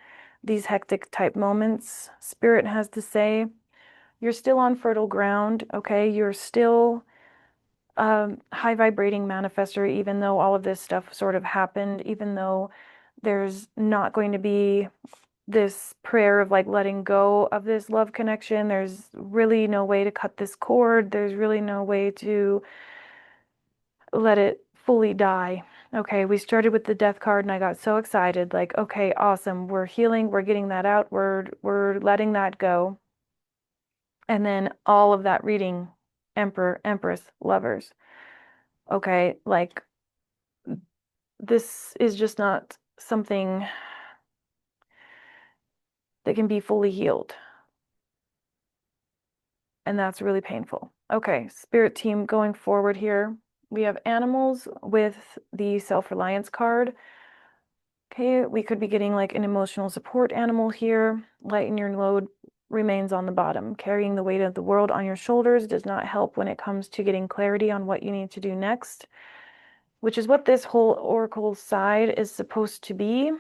these hectic type moments. Spirit has to say, you're still on fertile ground, okay? You're still high vibrating manifester, even though all of this stuff sort of happened, even though there's not going to be this prayer of like letting go of this love connection. There's really no way to cut this cord. There's really no way to let it fully die. Okay, we started with the death card and I got so excited. Like, okay, awesome. We're healing, we're getting that out, we're letting that go. And then all of that reading, Emperor, Empress, Lovers. Okay, like this is just not something that can be fully healed. And that's really painful. Okay, spirit team going forward here. We have animals with the self-reliance card. Okay, we could be getting like an emotional support animal here. Lighten your load remains on the bottom. Carrying the weight of the world on your shoulders does not help when it comes to getting clarity on what you need to do next, which is what this whole oracle side is supposed to be.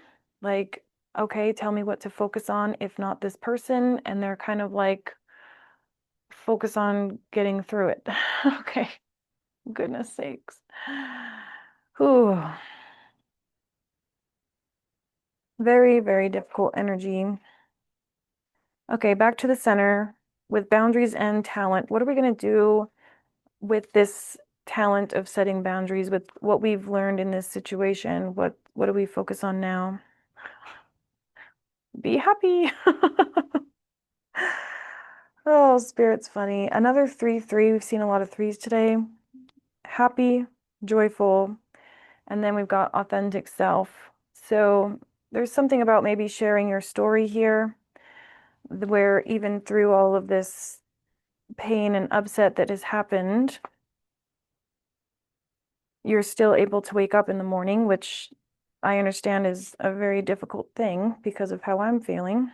Like, okay, tell me what to focus on, if not this person. And they're kind of like, focus on getting through it. Okay, goodness sakes. Whew. Very, very difficult energy. Okay, back to the center with boundaries and talent. What are we going to do with this talent of setting boundaries, with what we've learned in this situation? What do we focus on now? Be happy. Oh, spirit's funny. Another 3-3. We've seen a lot of threes today. Happy, joyful, and then we've got authentic self. So there's something about maybe sharing your story here, where even through all of this pain and upset that has happened, you're still able to wake up in the morning, which I understand is a very difficult thing because of how I'm feeling.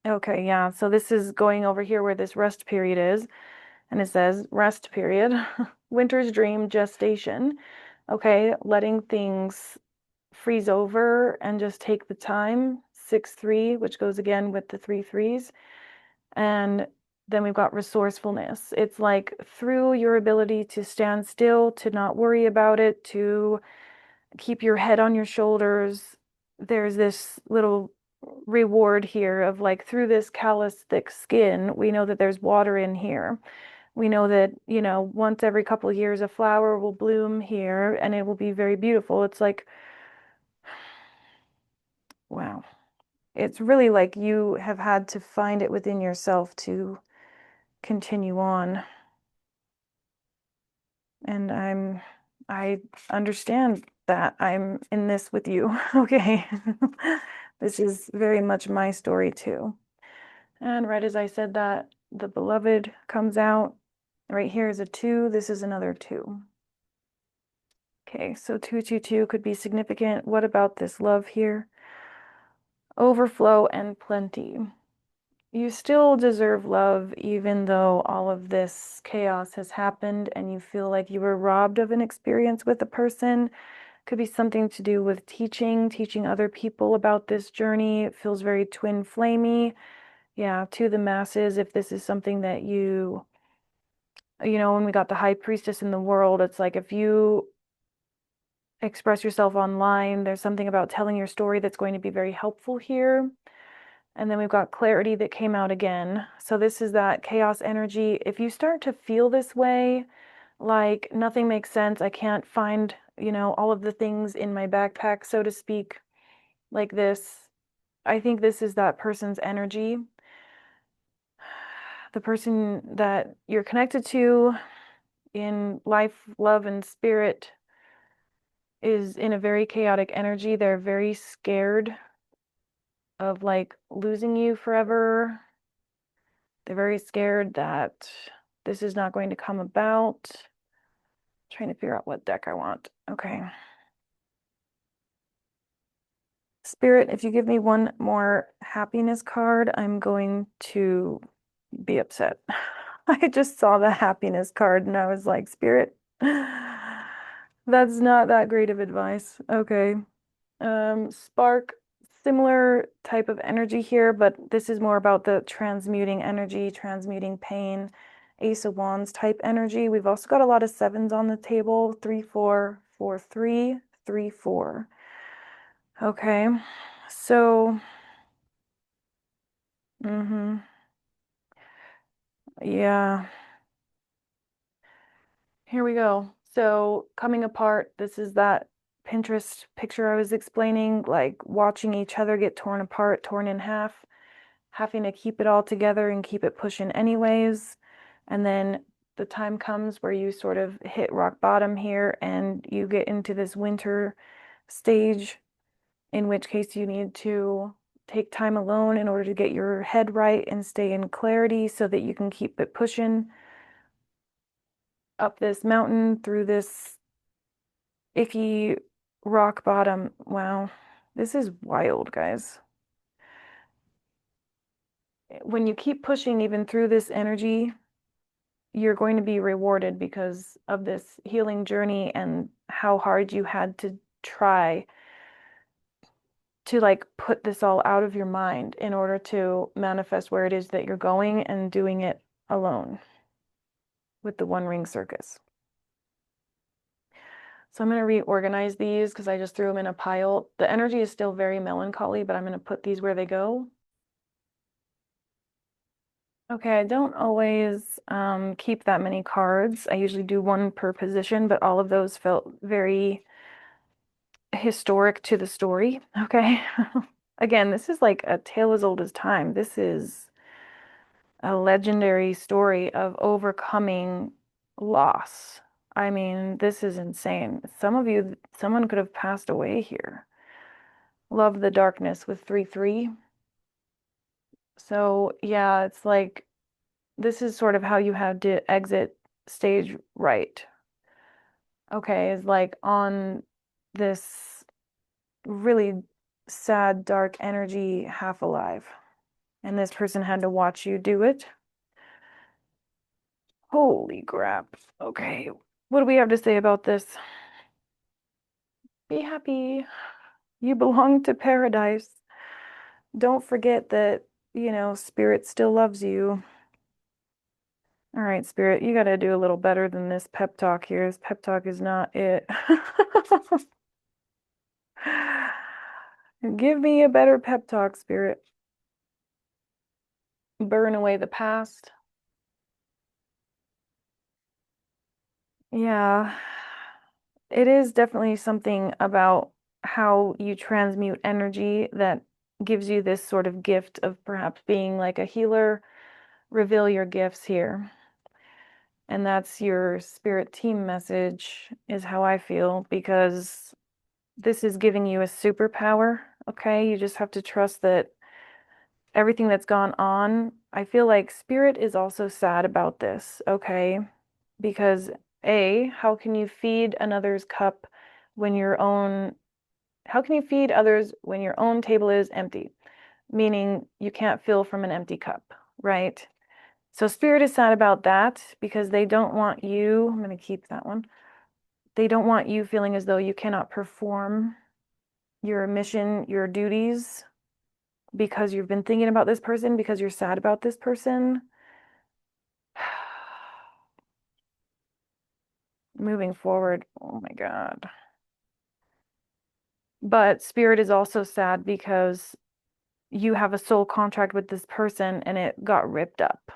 Okay, yeah, so this is going over here where this rest period is, and it says rest period, winter's dream, gestation. Okay, letting things freeze over and just take the time. 6-3, which goes again with the 3-3s. And then we've got resourcefulness. It's like through your ability to stand still, to not worry about it, to keep your head on your shoulders, there's this little reward here of like through this callous, thick skin, we know that there's water in here. We know that, you know, once every couple of years, a flower will bloom here and it will be very beautiful. It's like, wow. It's really like you have had to find it within yourself to continue on. And I understand that I'm in this with you. Okay. This is very much my story too. And right as I said that, the beloved comes out. Right here is a 2. This is another 2. Okay, so 222 could be significant. What about this love here? Overflow and plenty. You still deserve love, even though all of this chaos has happened and you feel like you were robbed of an experience with a person. Could be something to do with teaching other people about this journey. It feels very twin flamey. Yeah, to the masses, if this is something that you know, when we got the high priestess in the world, it's like if you express yourself online, there's something about telling your story that's going to be very helpful here. And then we've got clarity that came out again. So this is that chaos energy. If you start to feel this way, like nothing makes sense. I can't find, all of the things in my backpack, so to speak, like this. I think this is that person's energy. The person that you're connected to in life, love, and spirit is in a very chaotic energy. They're very scared of like losing you forever. They're very scared that this is not going to come about. Trying to figure out what deck I want. Okay. Spirit, if you give me one more happiness card, I'm going to be upset. I just saw the happiness card and I was like, Spirit, that's not that great of advice. Okay. Spark, similar type of energy here, but this is more about the transmuting energy, transmuting pain, Ace of Wands type energy. We've also got a lot of sevens on the table, 3, 4, 4, 3, 3, 4. Okay, so, yeah, here we go. So coming apart, this is that Pinterest picture I was explaining, like watching each other get torn apart, torn in half, having to keep it all together and keep it pushing anyways. And then the time comes where you sort of hit rock bottom here and you get into this winter stage, in which case you need to take time alone in order to get your head right and stay in clarity so that you can keep it pushing up this mountain through this icky rock bottom. Wow, this is wild, guys. When you keep pushing even through this energy, you're going to be rewarded because of this healing journey and how hard you had to try to like put this all out of your mind in order to manifest where it is that you're going and doing it alone with the One Ring Circus. So I'm going to reorganize these because I just threw them in a pile. The energy is still very melancholy, but I'm going to put these where they go. Okay, I don't always keep that many cards. I usually do one per position, but all of those felt very historic to the story. Okay. Again, this is like a tale as old as time. This is a legendary story of overcoming loss. I mean, this is insane. Someone could have passed away here. Love the darkness with 3-3. So, yeah, it's like this is sort of how you had to exit stage right. Okay, is like on this really sad, dark energy, half alive. And this person had to watch you do it. Holy crap. Okay, what do we have to say about this? Be happy. You belong to paradise. Don't forget that, Spirit still loves you. All right, Spirit, you got to do a little better than this pep talk here. This pep talk is not it. Give me a better pep talk, Spirit. Burn away the past. Yeah, it is definitely something about how you transmute energy that gives you this sort of gift of perhaps being like a healer. Reveal your gifts here. And that's your spirit team message, is how I feel, because this is giving you a superpower. Okay, you just have to trust that everything that's gone on, I feel like spirit is also sad about this, okay? Because how can you feed another's cup when how can you feed others when your own table is empty? Meaning you can't fill from an empty cup, right? So spirit is sad about that because they don't want you, I'm going to keep that one. They don't want you feeling as though you cannot perform your mission, your duties, because you've been thinking about this person, because you're sad about this person. Moving forward, oh my God. But spirit is also sad because you have a soul contract with this person and it got ripped up.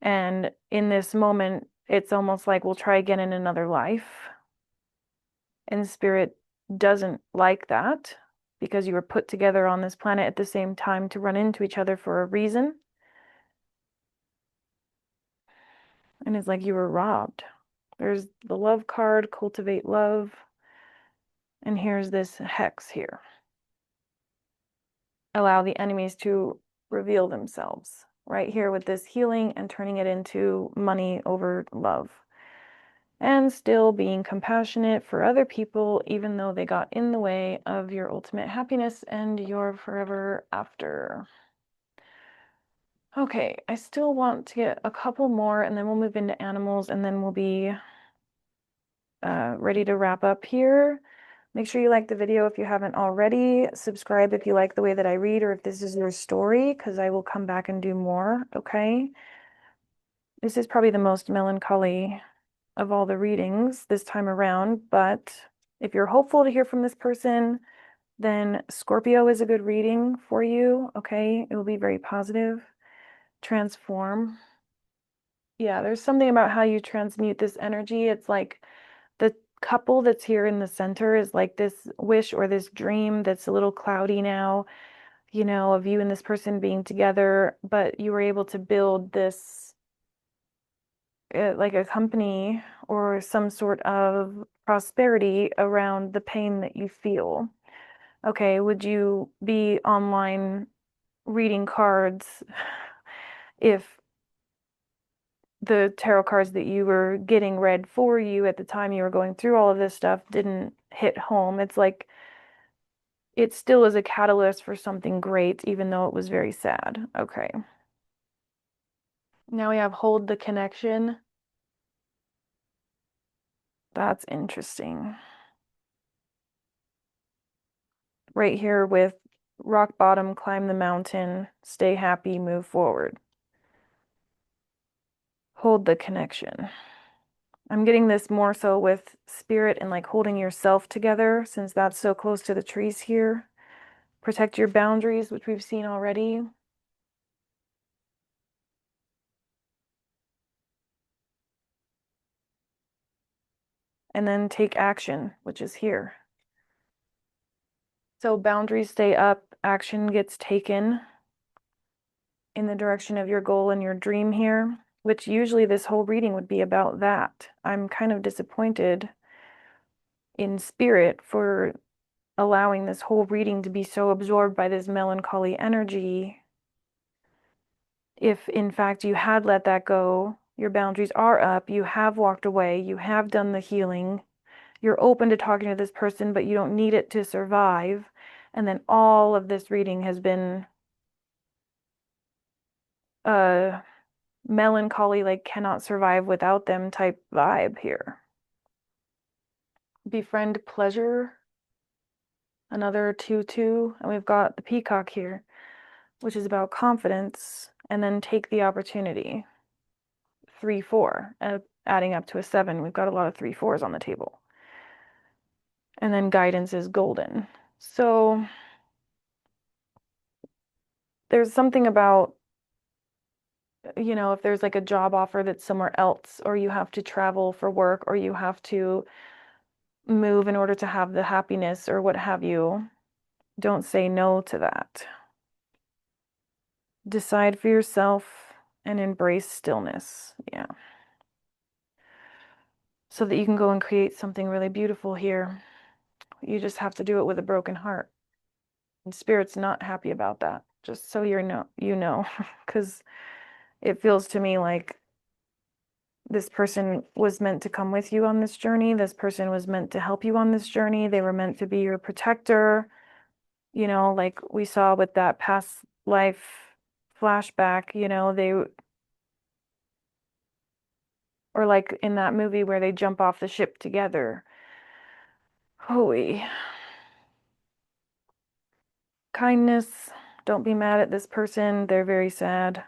And in this moment, It's almost like we'll try again in another life. And spirit doesn't like that because you were put together on this planet at the same time to run into each other for a reason. And it's like you were robbed. There's the love card, cultivate love. And here's this hex here. Allow the enemies to reveal themselves. Right here with this healing and turning it into money over love. And still being compassionate for other people, even though they got in the way of your ultimate happiness and your forever after. Okay, I still want to get a couple more and then we'll move into animals and then we'll be ready to wrap up here. Make sure you like the video if you haven't already. Subscribe if you like the way that I read or if this is your story, because I will come back and do more, okay? This is probably the most melancholy of all the readings this time around, but if you're hopeful to hear from this person, then Scorpio is a good reading for you, okay? It will be very positive. Transform. Yeah, there's something about how you transmute this energy. It's like the couple that's here in the center is like this wish or this dream that's a little cloudy now, you know, of you and this person being together, but you were able to build this like a company or some sort of prosperity around the pain that you feel. Okay, would you be online reading cards if the tarot cards that you were getting read for you at the time you were going through all of this stuff didn't hit home? It's like it still is a catalyst for something great, even though it was very sad. Okay. Now we have hold the connection. That's interesting. Right here with rock bottom, climb the mountain, stay happy, move forward. Hold the connection. I'm getting this more so with spirit and like holding yourself together since that's so close to the trees here. Protect your boundaries, which we've seen already. And then take action, which is here. So boundaries stay up, action gets taken in the direction of your goal and your dream here, which usually this whole reading would be about that. I'm kind of disappointed in spirit for allowing this whole reading to be so absorbed by this melancholy energy. If in fact you had let that go, your boundaries are up, you have walked away, you have done the healing, you're open to talking to this person, but you don't need it to survive. And then all of this reading has been melancholy, like cannot survive without them type vibe here. Befriend pleasure, another 2/2, and we've got the peacock here, which is about confidence, and then take the opportunity. 3/4, adding up to a 7. We've got a lot of 3/4s on the table. And then guidance is golden. So there's something about, you know, if there's like a job offer that's somewhere else, or you have to travel for work, or you have to move in order to have the happiness or what have you, don't say no to that. Decide for yourself and embrace stillness. Yeah. So that you can go and create something really beautiful here. You just have to do it with a broken heart. And spirit's not happy about that. Just so you know, because it feels to me like this person was meant to come with you on this journey. This person was meant to help you on this journey. They were meant to be your protector. You know, like we saw with that past life flashback, you know, or like in that movie where they jump off the ship together. Holy. Kindness. Don't be mad at this person. They're very sad.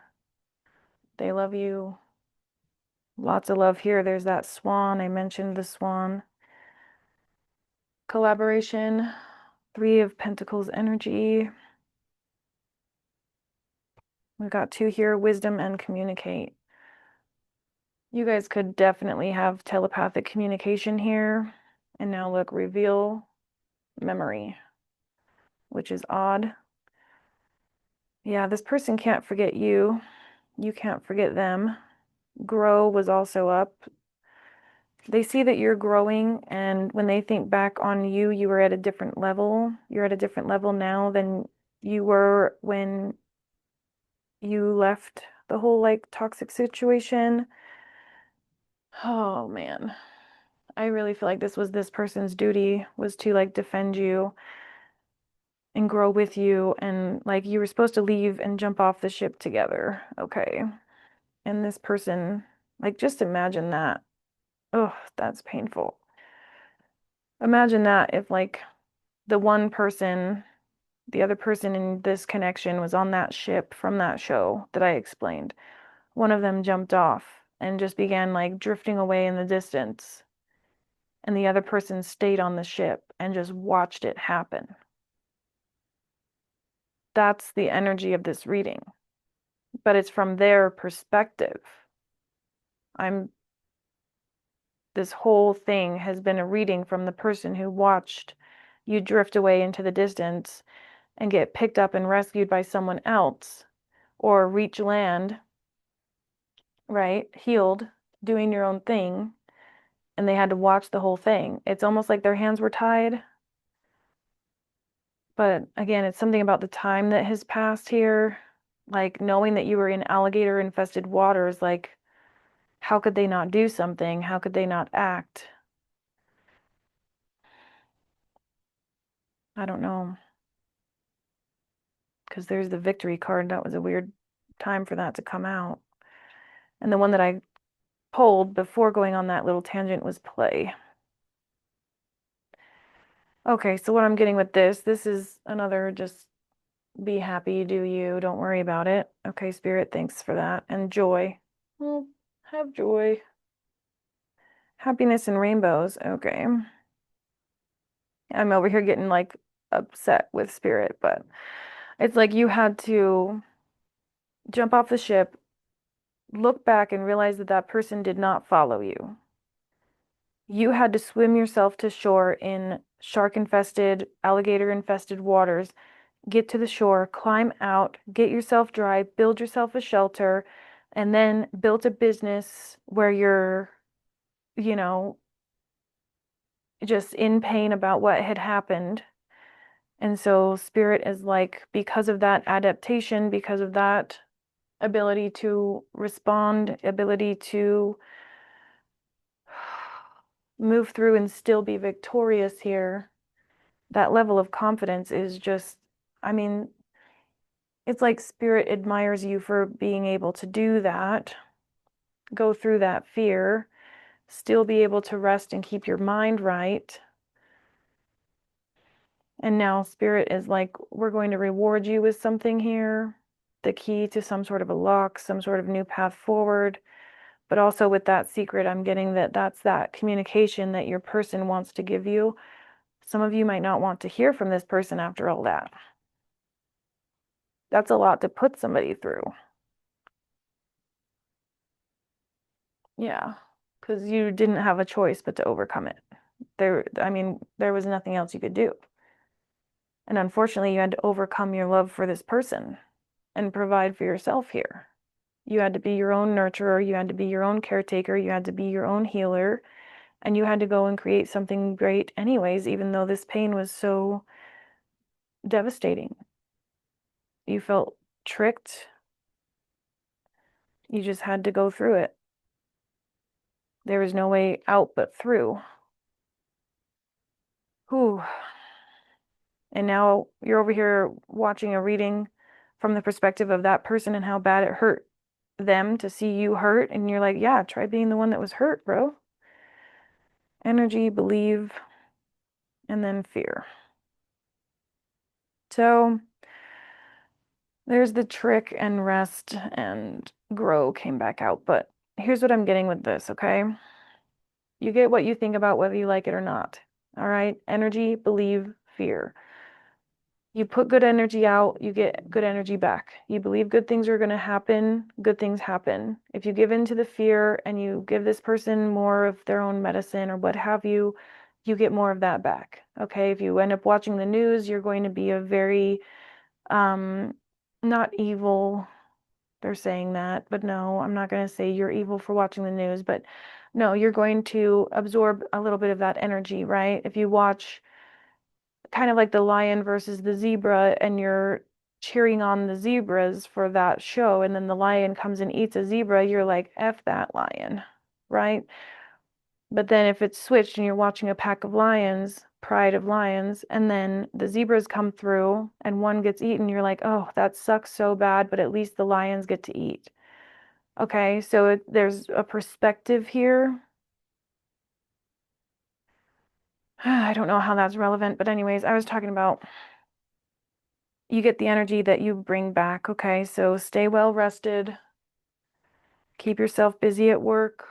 They love you. Lots of love here. There's that swan. I mentioned the swan. Collaboration. 3 of Pentacles energy. We've got 2 here, wisdom and communicate. You guys could definitely have telepathic communication here. And now look, reveal memory, which is odd. Yeah, this person can't forget you. You can't forget them. Grow was also up. They see that you're growing, and when they think back on you, you were at a different level. You're at a different level now than you were when you left the whole like toxic situation. Oh man. I really feel like this was this person's duty was to like defend you and grow with you, and like you were supposed to leave and jump off the ship together. Okay. And this person, like just imagine that. Oh, that's painful. Imagine that if like the one person, the other person in this connection was on that ship from that show that I explained. One of them jumped off and just began like drifting away in the distance, and the other person stayed on the ship and just watched it happen. That's the energy of this reading, but it's from their perspective. I'm This whole thing has been a reading from the person who watched you drift away into the distance and get picked up and rescued by someone else, or reach land, right? Healed, doing your own thing, and they had to watch the whole thing. It's almost like their hands were tied. But again, it's something about the time that has passed here. Like knowing that you were in alligator infested waters, like how could they not do something? How could they not act? I don't know. Because there's the victory card. That was a weird time for that to come out. And the one that I pulled before going on that little tangent was play. Okay, so what I'm getting with this is another just be happy, do you, don't worry about it. Okay, Spirit, thanks for that. And joy. Well, have joy. Happiness and rainbows. Okay. I'm over here getting like upset with Spirit, but it's like you had to jump off the ship, look back, and realize that that person did not follow you. You had to swim yourself to shore in shark infested, alligator infested waters, get to the shore, climb out, get yourself dry, build yourself a shelter, and then build a business where you're, you know, just in pain about what had happened. And so Spirit is like, because of that adaptation, because of that ability to respond, ability to move through and still be victorious here, that level of confidence is just, I mean, it's like Spirit admires you for being able to do that, go through that fear, still be able to rest and keep your mind right. And now Spirit is like, we're going to reward you with something here, the key to some sort of a lock, some sort of new path forward. But also with that secret, I'm getting that that's that communication that your person wants to give you. Some of you might not want to hear from this person after all that. That's a lot to put somebody through. Yeah, because you didn't have a choice but to overcome it. I mean, there was nothing else you could do. And unfortunately, you had to overcome your love for this person and provide for yourself here. You had to be your own nurturer, you had to be your own caretaker, you had to be your own healer, and you had to go and create something great anyways, even though this pain was so devastating. You felt tricked. You just had to go through it. There was no way out but through. Whew. And now you're over here watching a reading from the perspective of that person and how bad it hurt them to see you hurt. And you're like, yeah, try being the one that was hurt, bro. Energy, believe, and then fear. So there's the trick and rest and grow came back out. But here's what I'm getting with this, okay? You get what you think about whether you like it or not. All right? Energy, believe, fear. You put good energy out, you get good energy back. You believe good things are going to happen, good things happen. If you give in to the fear and you give this person more of their own medicine or what have you, you get more of that back. Okay, if you end up watching the news, you're going to be a very not evil. They're saying that, but no, I'm not going to say you're evil for watching the news, but no, you're going to absorb a little bit of that energy, right? If you watch kind of like the lion versus the zebra and you're cheering on the zebras for that show, and then the lion comes and eats a zebra, you're like, F that lion, right? But then if it's switched and you're watching a pack of lions, pride of lions, and then the zebras come through and one gets eaten, you're like, oh, that sucks so bad, but at least the lions get to eat. Okay, so there's a perspective here. I don't know how that's relevant, but anyways, I was talking about you get the energy that you bring back. Okay, so stay well rested, keep yourself busy at work,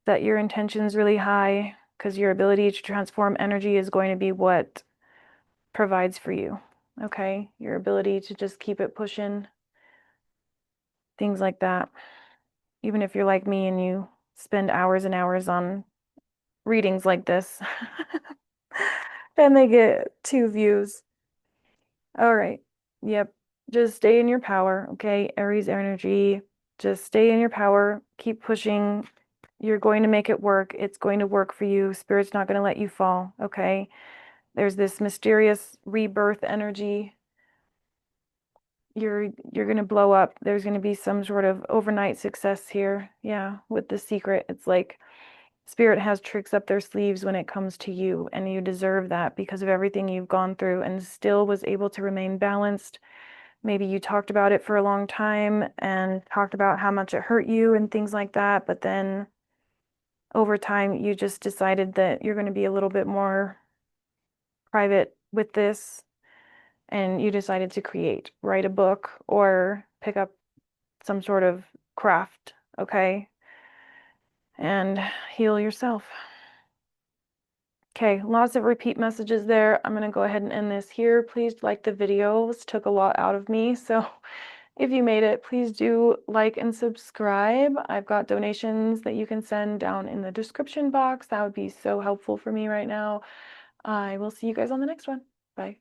set your intentions really high because your ability to transform energy is going to be what provides for you. Okay, your ability to just keep it pushing, things like that. Even if you're like me and you spend hours and hours on readings like this and they get 2 views. All right. Yep. Just stay in your power. Okay. Aries energy. Just stay in your power. Keep pushing. You're going to make it work. It's going to work for you. Spirit's not going to let you fall. Okay. There's this mysterious rebirth energy. You're going to blow up. There's going to be some sort of overnight success here. Yeah. With the secret. It's like Spirit has tricks up their sleeves when it comes to you, and you deserve that because of everything you've gone through and still was able to remain balanced. Maybe you talked about it for a long time and talked about how much it hurt you and things like that, but then over time you just decided that you're going to be a little bit more private with this and you decided to write a book or pick up some sort of craft, okay? And heal yourself. Okay, lots of repeat messages there. I'm going to go ahead and end this here. Please like the video. This took a lot out of me, so if you made it, please do like and subscribe. I've got donations that you can send down in the description box. That would be so helpful for me right now. I will see you guys on the next one. Bye.